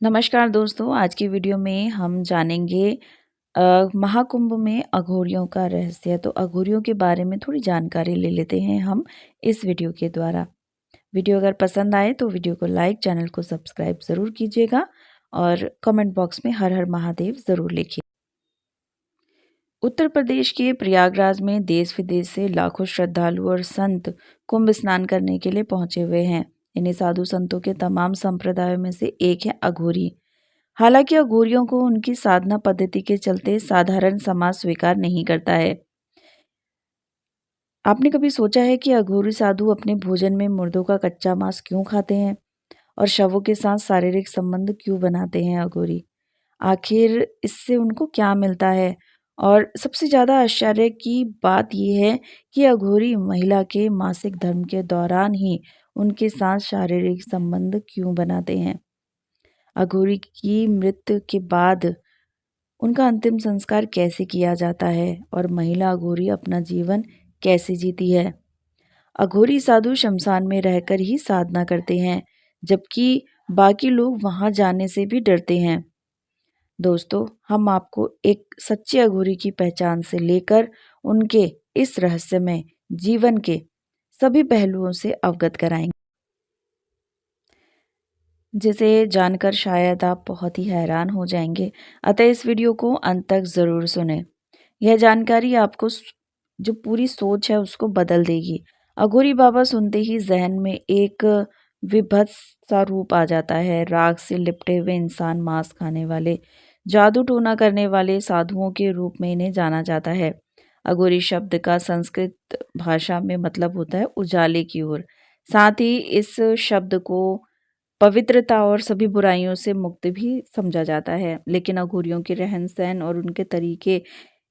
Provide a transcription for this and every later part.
नमस्कार दोस्तों, आज की वीडियो में हम जानेंगे महाकुंभ में अघोरियों का रहस्य। तो अघोरियों के बारे में थोड़ी जानकारी ले लेते हैं हम इस वीडियो के द्वारा। वीडियो अगर पसंद आए तो वीडियो को लाइक, चैनल को सब्सक्राइब ज़रूर कीजिएगा और कमेंट बॉक्स में हर हर महादेव ज़रूर लिखिए। उत्तर प्रदेश के प्रयागराज में देश विदेश से लाखों श्रद्धालु और संत कुंभ स्नान करने के लिए पहुंचे हुए हैं। इन्हीं साधु संतों के तमाम संप्रदायों में से एक है अघोरी। हालांकि अघोरियों को उनकी साधना पद्धति के चलते साधारण समाज स्वीकार नहीं करता है। आपने कभी सोचा है कि अघोरी साधु अपने भोजन में मुर्दों का कच्चा मांस क्यों खाते हैं और शवों के साथ शारीरिक संबंध क्यों बनाते हैं अघोरी? आखिर इससे उनको क्या मिलता है? और सबसे ज़्यादा आश्चर्य की बात यह है कि अघोरी महिला के मासिक धर्म के दौरान ही उनके साथ शारीरिक संबंध क्यों बनाते हैं? अघोरी की मृत्यु के बाद उनका अंतिम संस्कार कैसे किया जाता है और महिला अघोरी अपना जीवन कैसे जीती है? अघोरी साधु शमशान में रहकर ही साधना करते हैं, जबकि बाकी लोग वहां जाने से भी डरते हैं। दोस्तों, हम आपको एक सच्चे अघोरी की पहचान से लेकर उनके इस रहस्यमय जीवन के सभी पहलुओं से अवगत कराएंगे, जिसे जानकर शायद आप बहुत ही हैरान हो जाएंगे। अतः इस वीडियो को अंत तक ज़रूर सुने। यह जानकारी आपको जो पूरी सोच है उसको बदल देगी। अघोरी बाबा सुनते ही जहन में एक विभत्स सा रूप आ जाता है। राख से लिपटे हुए इंसान, मांस खाने वाले, जादू टोना करने वाले साधुओं के रूप में इन्हें जाना जाता है। अघोरी शब्द का संस्कृत भाषा में मतलब होता है उजाले की ओर। साथ ही इस शब्द को पवित्रता और सभी बुराइयों से मुक्त भी समझा जाता है। लेकिन अघोरियों के रहन सहन और उनके तरीके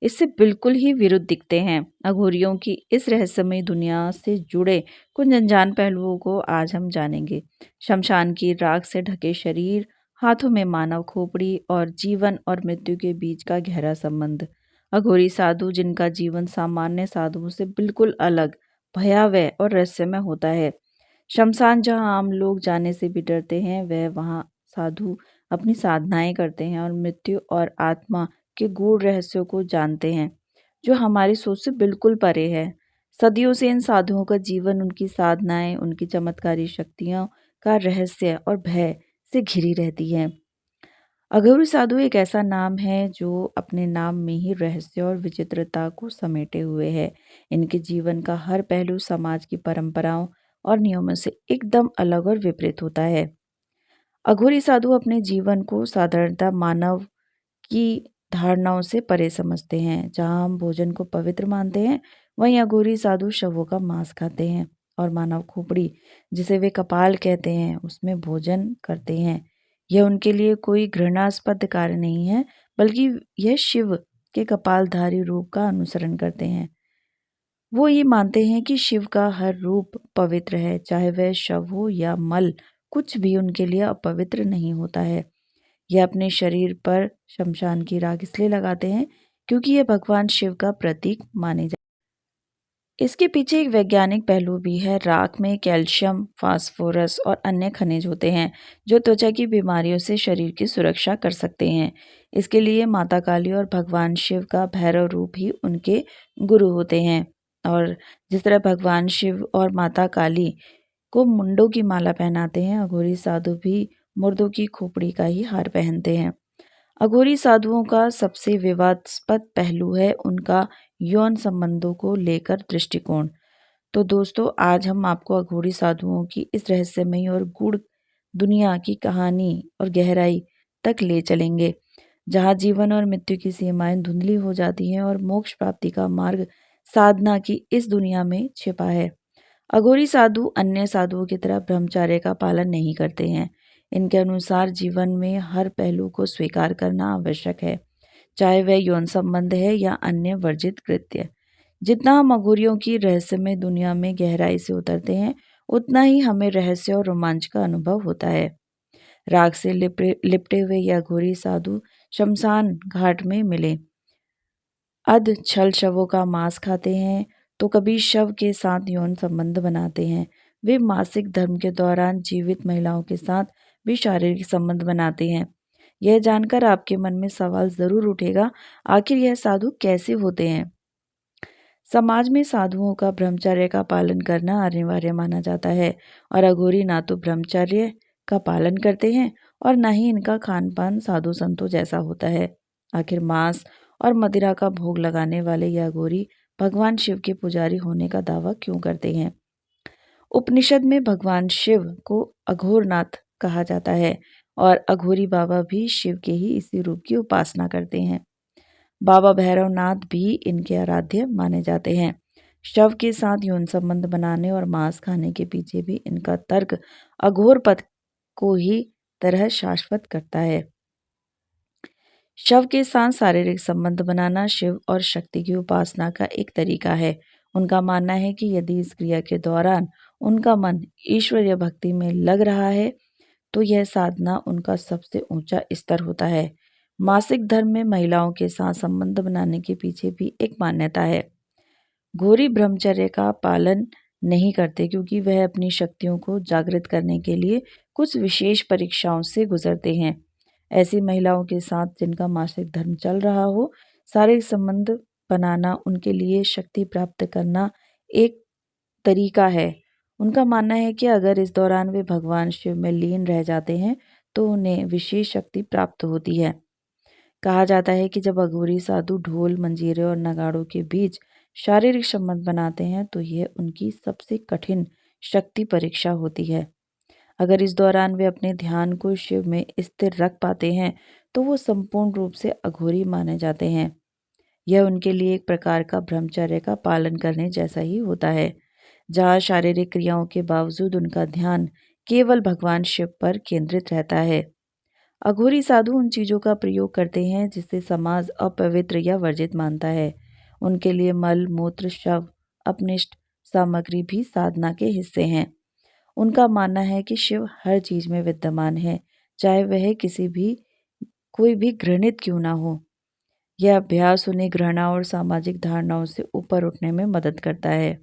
इससे बिल्कुल ही विरुद्ध दिखते हैं। अघोरियों की इस रहस्यमय दुनिया से जुड़े कुछ अनजान पहलुओं को आज हम जानेंगे। शमशान की राख से ढके शरीर, हाथों में मानव खोपड़ी और जीवन और मृत्यु के बीच का गहरा संबंध। अघोरी साधु जिनका जीवन सामान्य साधुओं से बिल्कुल अलग, भयावह और रहस्यमय होता है। शमशान जहाँ आम लोग जाने से भी डरते हैं, वह वहाँ साधु अपनी साधनाएं करते हैं और मृत्यु और आत्मा के गूढ़ रहस्यों को जानते हैं, जो हमारी सोच से बिल्कुल परे है। सदियों से इन साधुओं का जीवन उनकी साधनाएं, उनकी चमत्कारी शक्तियों का रहस्य और भय से घिरी रहती है। अघोरी साधु एक ऐसा नाम है जो अपने नाम में ही रहस्य और विचित्रता को समेटे हुए है। इनके जीवन का हर पहलू समाज की परंपराओं और नियमों से एकदम अलग और विपरीत होता है। अघोरी साधु अपने जीवन को साधारणतः मानव की धारणाओं से परे समझते हैं। जहाँ हम भोजन को पवित्र मानते हैं, वहीं अघोरी साधु शवों का मांस खाते हैं और मानव खोपड़ी, जिसे वे कपाल कहते हैं, उसमें भोजन करते हैं। यह उनके लिए कोई घृणास्पद कार्य नहीं है, बल्कि यह शिव के कपालधारी रूप का अनुसरण करते हैं। वो ये मानते हैं कि शिव का हर रूप पवित्र है, चाहे वह शव हो या मल, कुछ भी उनके लिए अपवित्र नहीं होता है। यह अपने शरीर पर शमशान की राख इसलिए लगाते हैं क्योंकि यह भगवान शिव का प्रतीक माने जाते। इसके पीछे एक वैज्ञानिक पहलू भी है। राख में कैल्शियम, फास्फोरस और अन्य खनिज होते हैं जो त्वचा की बीमारियों से शरीर की सुरक्षा कर सकते हैं। इसके लिए माता काली और भगवान शिव का भैरव रूप ही उनके गुरु होते हैं। और जिस तरह भगवान शिव और माता काली को मुंडों की माला पहनाते हैं, अघोरी साधु भी मुर्दों की खोपड़ी का ही हार पहनते हैं। अघोरी साधुओं का सबसे विवादास्पद पहलू है उनका यौन संबंधों को लेकर दृष्टिकोण। तो दोस्तों, आज हम आपको अघोरी साधुओं की इस रहस्यमयी और गूढ़ दुनिया की कहानी और गहराई तक ले चलेंगे, जहाँ जीवन और मृत्यु की सीमाएं धुंधली हो जाती हैं और मोक्ष प्राप्ति का मार्ग साधना की इस दुनिया में छिपा है। अघोरी साधु अन्य साधुओं की तरह ब्रह्मचर्य का पालन नहीं करते हैं। इनके अनुसार जीवन में हर पहलू को स्वीकार करना आवश्यक है, चाहे वह यौन संबंध है या अन्य वर्जित कृत्य। जितना हम अघोरियों की रहस्यमय दुनिया में गहराई से उतरते हैं, उतना ही हमें रहस्य और रोमांच का अनुभव होता है। राग से लिपटे हुए यह अघोरी साधु शमशान घाट में मिले। अध छल शवों का मांस खाते हैं तो कभी शव के साथ यौन संबंध बनाते हैं। वे मासिक धर्म के दौरान जीवित महिलाओं के साथ भी शारीरिक संबंध बनाते हैं। यह जानकर आपके मन में सवाल ज़रूर उठेगा, आखिर यह साधु कैसे होते हैं? समाज में साधुओं का ब्रह्मचर्य का पालन करना अनिवार्य माना जाता है और अघोरी ना तो ब्रह्मचर्य का पालन करते हैं और ना ही इनका खान पान साधु संतों जैसा होता है। आखिर मांस और मदिरा का भोग लगाने वाले यह अघोरी भगवान शिव के पुजारी होने का दावा क्यों करते हैं? उपनिषद में भगवान शिव को अघोरनाथ कहा जाता है और अघोरी बाबा भी शिव के ही इसी रूप की उपासना करते हैं। बाबा भैरवनाथ भी इनके आराध्य माने जाते हैं। शव के साथ यौन संबंध बनाने और मांस खाने के पीछे भी इनका तर्क अघोर पद को ही तरह शाश्वत करता है। शव के साथ शारीरिक संबंध बनाना शिव और शक्ति की उपासना का एक तरीका है। उनका मानना है कि यदि इस क्रिया के दौरान उनका मन ईश्वरीय भक्ति में लग रहा है तो यह साधना उनका सबसे ऊंचा स्तर होता है। मासिक धर्म में महिलाओं के साथ संबंध बनाने के पीछे भी एक मान्यता है। घोरी ब्रह्मचर्य का पालन नहीं करते क्योंकि वह अपनी शक्तियों को जागृत करने के लिए कुछ विशेष परीक्षाओं से गुजरते हैं। ऐसी महिलाओं के साथ जिनका मासिक धर्म चल रहा हो, शारीरिक संबंध बनाना उनके लिए शक्ति प्राप्त करना एक तरीका है। उनका मानना है कि अगर इस दौरान वे भगवान शिव में लीन रह जाते हैं तो उन्हें विशेष शक्ति प्राप्त होती है। कहा जाता है कि जब अघोरी साधु ढोल, मंजीरे और नगाड़ों के बीच शारीरिक संबंध बनाते हैं तो यह उनकी सबसे कठिन शक्ति परीक्षा होती है। अगर इस दौरान वे अपने ध्यान को शिव में स्थिर रख पाते हैं तो वो संपूर्ण रूप से अघोरी माने जाते हैं। यह उनके लिए एक प्रकार का ब्रह्मचर्य का पालन करने जैसा ही होता है, जहाँ शारीरिक क्रियाओं के बावजूद उनका ध्यान केवल भगवान शिव पर केंद्रित रहता है। अघोरी साधु उन चीज़ों का प्रयोग करते हैं जिसे समाज अपवित्र या वर्जित मानता है। उनके लिए मल, मूत्र, शव, अपनिष्ट सामग्री भी साधना के हिस्से हैं। उनका मानना है कि शिव हर चीज में विद्यमान है, चाहे वह कोई भी घृणित क्यों ना हो। यह अभ्यास उन्हें घृणा और सामाजिक धारणाओं से ऊपर उठने में मदद करता है।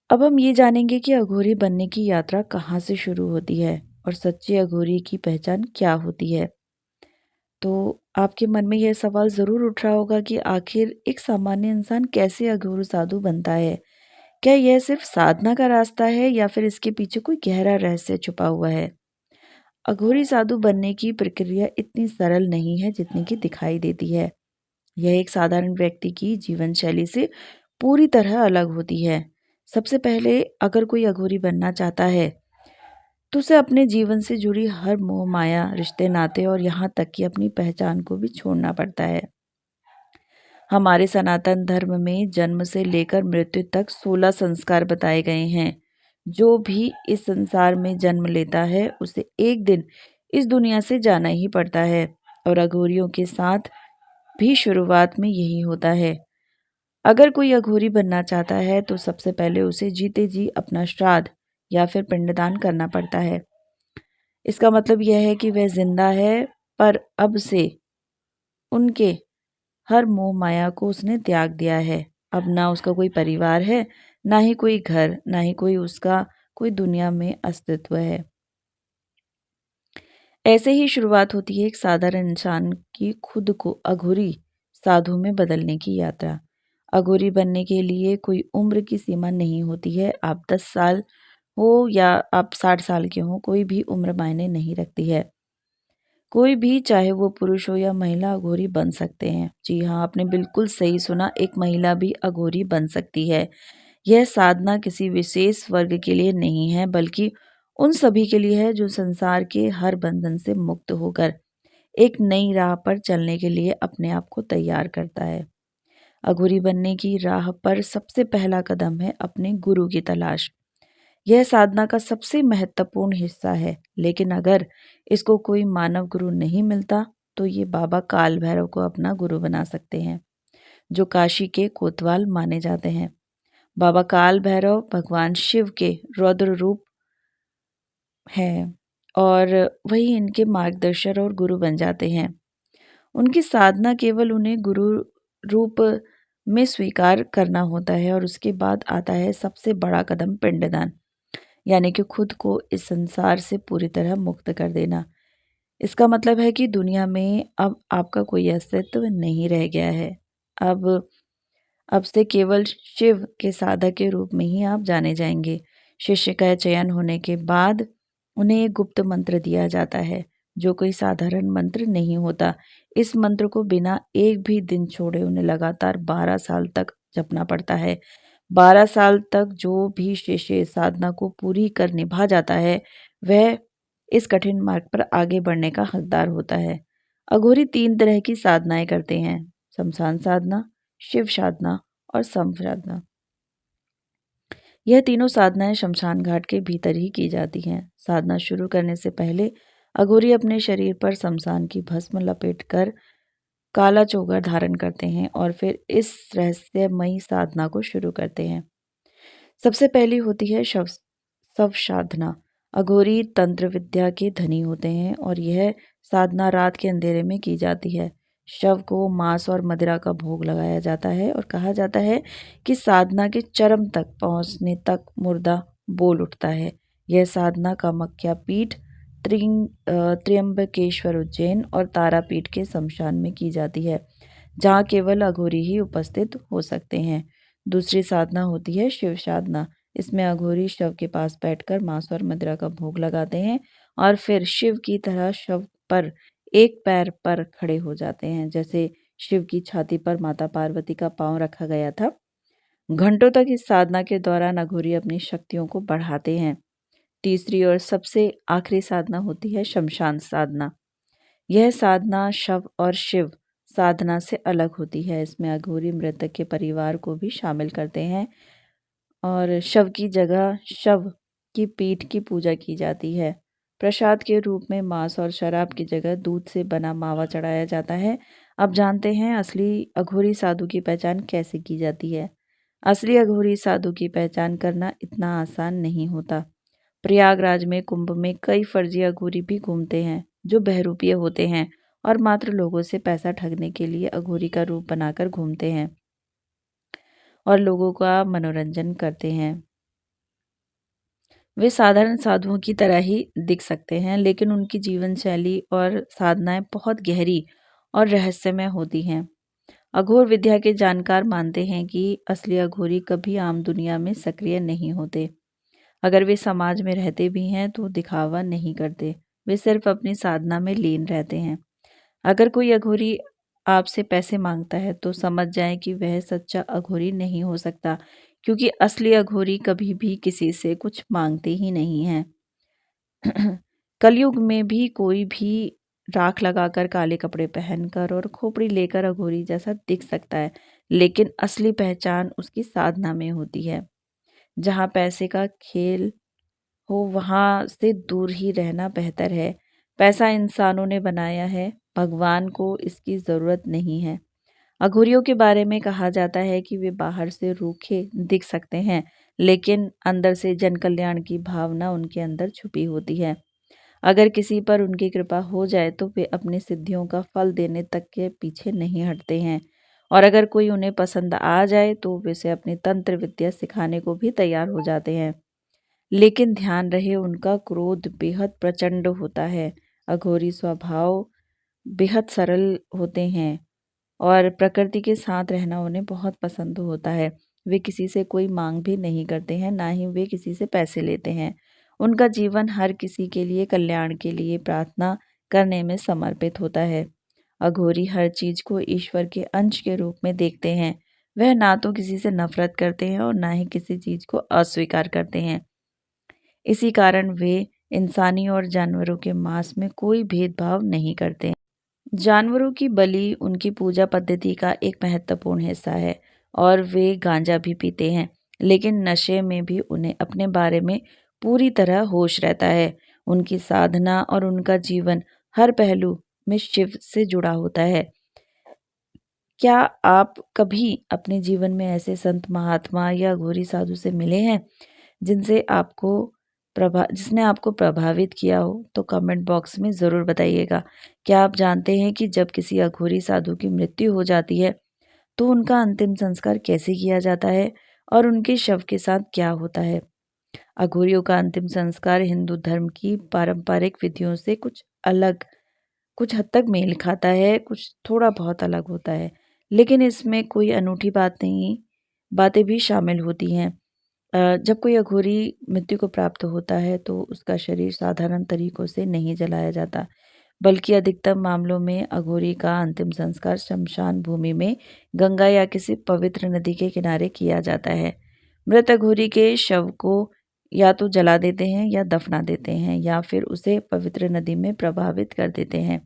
अब हम ये जानेंगे कि अघोरी बनने की यात्रा कहाँ से शुरू होती है और सच्चे अघोरी की पहचान क्या होती है। तो आपके मन में यह सवाल ज़रूर उठ रहा होगा कि आखिर एक सामान्य इंसान कैसे अघोर साधु बनता है? क्या यह सिर्फ साधना का रास्ता है या फिर इसके पीछे कोई गहरा रहस्य छुपा हुआ है? अघोरी साधु बनने की प्रक्रिया इतनी सरल नहीं है जितनी कि दिखाई देती है। यह एक साधारण व्यक्ति की जीवन शैली से पूरी तरह अलग होती है। सबसे पहले अगर कोई अघोरी बनना चाहता है तो उसे अपने जीवन से जुड़ी हर मोह माया, रिश्ते नाते और यहाँ तक कि अपनी पहचान को भी छोड़ना पड़ता है। हमारे सनातन धर्म में जन्म से लेकर मृत्यु तक 16 संस्कार बताए गए हैं। जो भी इस संसार में जन्म लेता है उसे एक दिन इस दुनिया से जाना ही पड़ता है और अघोरियों के साथ भी शुरुआत में यही होता है। अगर कोई अघोरी बनना चाहता है तो सबसे पहले उसे जीते जी अपना श्राद्ध या फिर पिंडदान करना पड़ता है। इसका मतलब यह है कि वह जिंदा है पर अब से उनके हर मोह माया को उसने त्याग दिया है। अब ना उसका कोई परिवार है, ना ही कोई घर, ना ही कोई दुनिया में अस्तित्व है। ऐसे ही शुरुआत होती है एक साधारण इंसान की खुद को अघोरी साधु में बदलने की यात्रा। अघोरी बनने के लिए कोई उम्र की सीमा नहीं होती है। आप 10 साल हो या आप 60 साल के हो, कोई भी उम्र मायने नहीं रखती है। कोई भी, चाहे वो पुरुष हो या महिला, अघोरी बन सकते हैं। जी हाँ, आपने बिल्कुल सही सुना, एक महिला भी अघोरी बन सकती है। यह साधना किसी विशेष वर्ग के लिए नहीं है बल्कि उन सभी के लिए है जो संसार के हर बंधन से मुक्त होकर एक नई राह पर चलने के लिए अपने आप को तैयार करता है। अघोरी बनने की राह पर सबसे पहला कदम है अपने गुरु की तलाश। यह साधना का सबसे महत्वपूर्ण हिस्सा है, लेकिन अगर इसको कोई मानव गुरु नहीं मिलता तो ये बाबा काल भैरव को अपना गुरु बना सकते हैं, जो काशी के कोतवाल माने जाते हैं। बाबा काल भैरव भगवान शिव के रौद्र रूप हैं और वही इनके मार्गदर्शक और गुरु बन जाते हैं। उनकी साधना केवल उन्हें गुरु रूप में स्वीकार करना होता है और उसके बाद आता है सबसे बड़ा कदम, पिंडदान। यानी कि खुद को इस संसार से पूरी तरह मुक्त कर देना। इसका मतलब है कि दुनिया में अब आपका कोई अस्तित्व नहीं रह गया है। अब अब से केवल शिव के साधक के रूप में ही आप जाने जाएंगे। शिष्य का चयन होने के बाद उन्हें एक गुप्त मंत्र दिया जाता है, जो कोई साधारण मंत्र नहीं होता। इस मंत्र को बिना एक भी दिन छोड़े उन्हें लगातार 12 साल तक जपना पड़ता है। 12 साल तक जो भी शिष्य इस साधना को पूरी कर निभा जाता है, वह इस कठिन मार्ग पर आगे बढ़ने का हकदार होता है। अघोरी 3 तरह की साधनाएं करते हैं: शमशान साधना, शिव साधना और सम साधना। यह तीनों साधनाएं शमशान घाट के भीतर ही की जाती हैं। साधना शुरू करने से पहले अघोरी अपने शरीर पर शमशान की भस्म लपेटकर काला चोगर धारण करते हैं और फिर इस रहस्यमयी साधना को शुरू करते हैं। सबसे पहली होती है शव साधना। अघोरी तंत्र विद्या के धनी होते हैं और यह साधना रात के अंधेरे में की जाती है। शव को मांस और मदिरा का भोग लगाया जाता है और कहा जाता है कि साधना के चरम तक पहुंचने तक मुर्दा बोल उठता है। यह साधना कामाख्या पीठ, त्र्यंबकेश्वर उज्जैन और तारापीठ के शमशान में की जाती है, जहाँ केवल अघोरी ही उपस्थित हो सकते हैं। दूसरी साधना होती है शिव साधना। इसमें अघोरी शव के पास बैठकर मांस और मदिरा का भोग लगाते हैं और फिर शिव की तरह शव पर एक पैर पर खड़े हो जाते हैं, जैसे शिव की छाती पर माता पार्वती का पांव रखा गया था। घंटों तक इस साधना के दौरान अघोरी अपनी शक्तियों को बढ़ाते हैं। तीसरी और सबसे आखिरी साधना होती है शमशान साधना। यह साधना शव और शिव साधना से अलग होती है। इसमें अघोरी मृतक के परिवार को भी शामिल करते हैं और शव की जगह शव की पीठ की पूजा की जाती है। प्रसाद के रूप में मांस और शराब की जगह दूध से बना मावा चढ़ाया जाता है। अब जानते हैं असली अघोरी साधु की पहचान कैसे की जाती है। असली अघोरी साधु की पहचान करना इतना आसान नहीं होता। प्रयागराज में कुंभ में कई फर्जी अघोरी भी घूमते हैं, जो बहरूपीय होते हैं और मात्र लोगों से पैसा ठगने के लिए अघोरी का रूप बनाकर घूमते हैं और लोगों का मनोरंजन करते हैं। वे साधारण साधुओं की तरह ही दिख सकते हैं, लेकिन उनकी जीवन शैली और साधनाएं बहुत गहरी और रहस्यमय होती हैं। अघोर विद्या के जानकार मानते हैं कि असली अघोरी कभी आम दुनिया में सक्रिय नहीं होते। अगर वे समाज में रहते भी हैं तो दिखावा नहीं करते, वे सिर्फ अपनी साधना में लीन रहते हैं। अगर कोई अघोरी आपसे पैसे मांगता है तो समझ जाएं कि वह सच्चा अघोरी नहीं हो सकता, क्योंकि असली अघोरी कभी भी किसी से कुछ मांगते ही नहीं हैं। कलयुग में भी कोई भी राख लगाकर, काले कपड़े पहनकर और खोपड़ी लेकर अघोरी जैसा दिख सकता है, लेकिन असली पहचान उसकी साधना में होती है। जहाँ पैसे का खेल हो वहाँ से दूर ही रहना बेहतर है। पैसा इंसानों ने बनाया है, भगवान को इसकी ज़रूरत नहीं है। अघोरियों के बारे में कहा जाता है कि वे बाहर से रूखे दिख सकते हैं, लेकिन अंदर से जन कल्याण की भावना उनके अंदर छुपी होती है। अगर किसी पर उनकी कृपा हो जाए तो वे अपनी सिद्धियों का फल देने तक के पीछे नहीं हटते हैं, और अगर कोई उन्हें पसंद आ जाए तो वे उसे अपनी तंत्र विद्या सिखाने को भी तैयार हो जाते हैं। लेकिन ध्यान रहे, उनका क्रोध बेहद प्रचंड होता है। अघोरी स्वभाव बेहद सरल होते हैं और प्रकृति के साथ रहना उन्हें बहुत पसंद होता है। वे किसी से कोई मांग भी नहीं करते हैं, ना ही वे किसी से पैसे लेते हैं। उनका जीवन हर किसी के लिए कल्याण के लिए प्रार्थना करने में समर्पित होता है। अघोरी हर चीज को ईश्वर के अंश के रूप में देखते हैं। वह ना तो किसी से नफरत करते हैं और ना ही किसी चीज को अस्वीकार करते हैं। इसी कारण वे इंसानी और जानवरों के मांस में कोई भेदभाव नहीं करते। जानवरों की बलि उनकी पूजा पद्धति का एक महत्वपूर्ण हिस्सा है और वे गांजा भी पीते हैं, लेकिन नशे में भी उन्हें अपने बारे में पूरी तरह होश रहता है। उनकी साधना और उनका जीवन हर पहलू में शिव से जुड़ा होता है। क्या आप कभी अपने जीवन में ऐसे संत महात्मा या घोरी साधु से मिले हैं जिसने आपको प्रभावित किया हो? तो कमेंट बॉक्स में ज़रूर बताइएगा। क्या आप जानते हैं कि जब किसी अघोरी साधु की मृत्यु हो जाती है तो उनका अंतिम संस्कार कैसे किया जाता है और उनके शव के साथ क्या होता है? अघोरियों का अंतिम संस्कार हिंदू धर्म की पारंपरिक विधियों से कुछ हद तक मेल खाता है, कुछ थोड़ा बहुत अलग होता है, लेकिन इसमें कोई अनूठी बातें भी शामिल होती हैं। जब कोई अघोरी मृत्यु को प्राप्त होता है तो उसका शरीर साधारण तरीकों से नहीं जलाया जाता, बल्कि अधिकतम मामलों में अघोरी का अंतिम संस्कार शमशान भूमि में गंगा या किसी पवित्र नदी के किनारे किया जाता है। मृत अघोरी के शव को या तो जला देते हैं या दफना देते हैं या फिर उसे पवित्र नदी में प्रभावित कर देते हैं।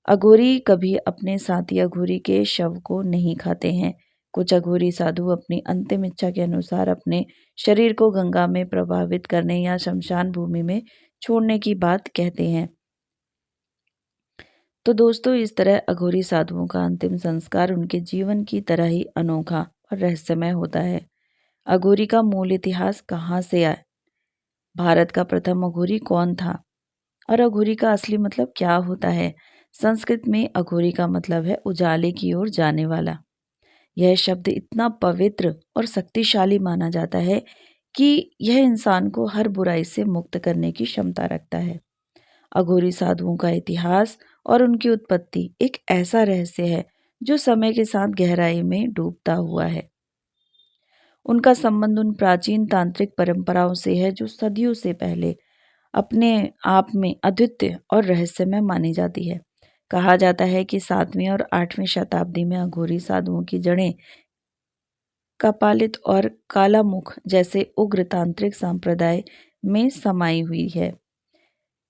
अघोरी कभी अपने साथी अघोरी के शव को नहीं खाते हैं। कुछ अघोरी साधु अपनी अंतिम इच्छा के अनुसार अपने शरीर को गंगा में प्रभावित करने या शमशान भूमि में छोड़ने की बात कहते हैं। तो दोस्तों, इस तरह अघोरी साधुओं का अंतिम संस्कार उनके जीवन की तरह ही अनोखा और रहस्यमय होता है। अघोरी का मूल इतिहास कहाँ से आया? भारत का प्रथम अघोरी कौन था? और अघोरी का असली मतलब क्या होता है? संस्कृत में अघोरी का मतलब है उजाले की ओर जाने वाला। यह शब्द इतना पवित्र और शक्तिशाली माना जाता है कि यह इंसान को हर बुराई से मुक्त करने की क्षमता रखता है। अघोरी साधुओं का इतिहास और उनकी उत्पत्ति एक ऐसा रहस्य है जो समय के साथ गहराई में डूबता हुआ है। उनका संबंध उन प्राचीन तांत्रिक परंपराओं से है जो सदियों से पहले अपने आप में अद्वितीय और रहस्यमय मानी जाती है। कहा जाता है कि 7वीं और 8वीं शताब्दी में अघोरी साधुओं की जड़ें कपालित और कालामुख जैसे उग्र तांत्रिक संप्रदाय में समाई हुई है।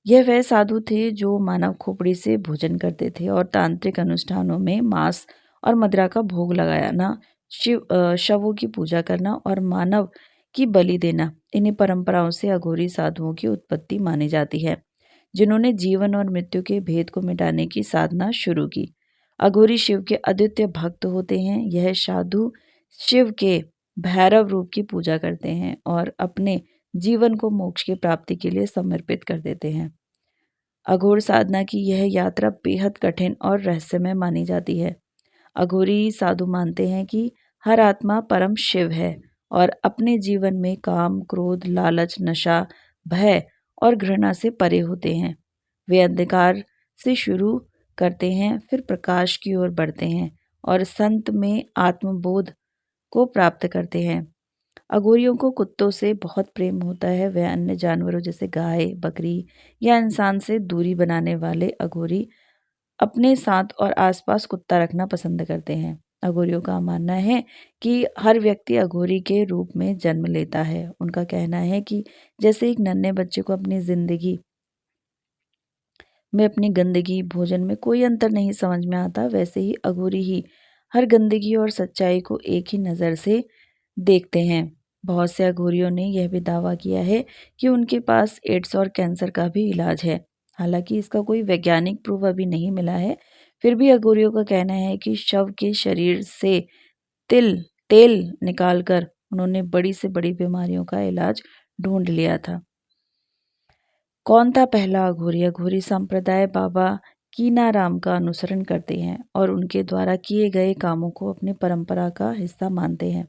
यह वह साधु थे जो मानव खोपड़ी से भोजन करते थे और तांत्रिक अनुष्ठानों में मांस और मदिरा का भोग लगाना, शवों की पूजा करना और मानव की बलि देना, इन्हीं परंपराओं से अघोरी साधुओं की उत्पत्ति मानी जाती है, जिन्होंने जीवन और मृत्यु के भेद को मिटाने की साधना शुरू की। अघोरी शिव के अद्वितीय भक्त होते हैं। यह साधु शिव के भैरव रूप की पूजा करते हैं और अपने जीवन को मोक्ष की प्राप्ति के लिए समर्पित कर देते हैं। अघोर साधना की यह यात्रा बेहद कठिन और रहस्यमय मानी जाती है। अघोरी साधु मानते हैं कि हर आत्मा परम शिव है और अपने जीवन में काम, क्रोध, लालच, नशा, भय और घृणा से परे होते हैं। वे अंधकार से शुरू करते हैं, फिर प्रकाश की ओर बढ़ते हैं और संत में आत्मबोध को प्राप्त करते हैं। अघोरियों को कुत्तों से बहुत प्रेम होता है। वे अन्य जानवरों जैसे गाय, बकरी या इंसान से दूरी बनाने वाले अघोरी अपने साथ और आसपास कुत्ता रखना पसंद करते हैं। अघोरियों का मानना है कि हर व्यक्ति अघोरी के रूप में जन्म लेता है। उनका कहना है कि जैसे एक नन्हे बच्चे को अपनी जिंदगी में अपनी गंदगी, भोजन में कोई अंतर नहीं समझ में आता, वैसे ही अघोरी ही हर गंदगी और सच्चाई को एक ही नज़र से देखते हैं। बहुत से अघोरियों ने यह भी दावा किया है कि उनके पास एड्स और कैंसर का भी इलाज है। हालांकि इसका कोई वैज्ञानिक प्रूफ अभी नहीं मिला है, फिर भी अघोरियों का कहना है कि शव के शरीर से तिल तेल निकालकर उन्होंने बड़ी से बड़ी बीमारियों का इलाज ढूंढ लिया था। कौन था पहला अघोरी? अघोरी संप्रदाय बाबा कीनाराम का अनुसरण करते हैं और उनके द्वारा किए गए कामों को अपनी परंपरा का हिस्सा मानते हैं।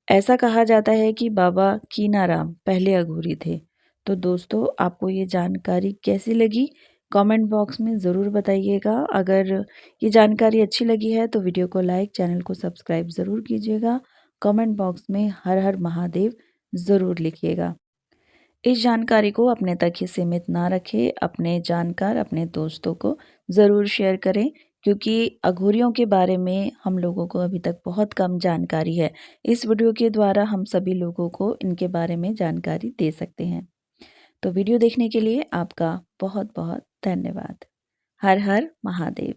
ऐसा कहा जाता है कि बाबा कीनाराम पहले अघोरी थे। तो दोस्तों, आपको ये जानकारी कैसी लगी? कमेंट बॉक्स में ज़रूर बताइएगा। अगर ये जानकारी अच्छी लगी है तो वीडियो को लाइक, चैनल को सब्सक्राइब ज़रूर कीजिएगा। कमेंट बॉक्स में हर हर महादेव ज़रूर लिखिएगा। इस जानकारी को अपने तक ही सीमित ना रखें, अपने जानकार, अपने दोस्तों को ज़रूर शेयर करें, क्योंकि अघोरियों के बारे में हम लोगों को अभी तक बहुत कम जानकारी है। इस वीडियो के द्वारा हम सभी लोगों को इनके बारे में जानकारी दे सकते हैं। तो वीडियो देखने के लिए आपका बहुत बहुत धन्यवाद। हर हर महादेव।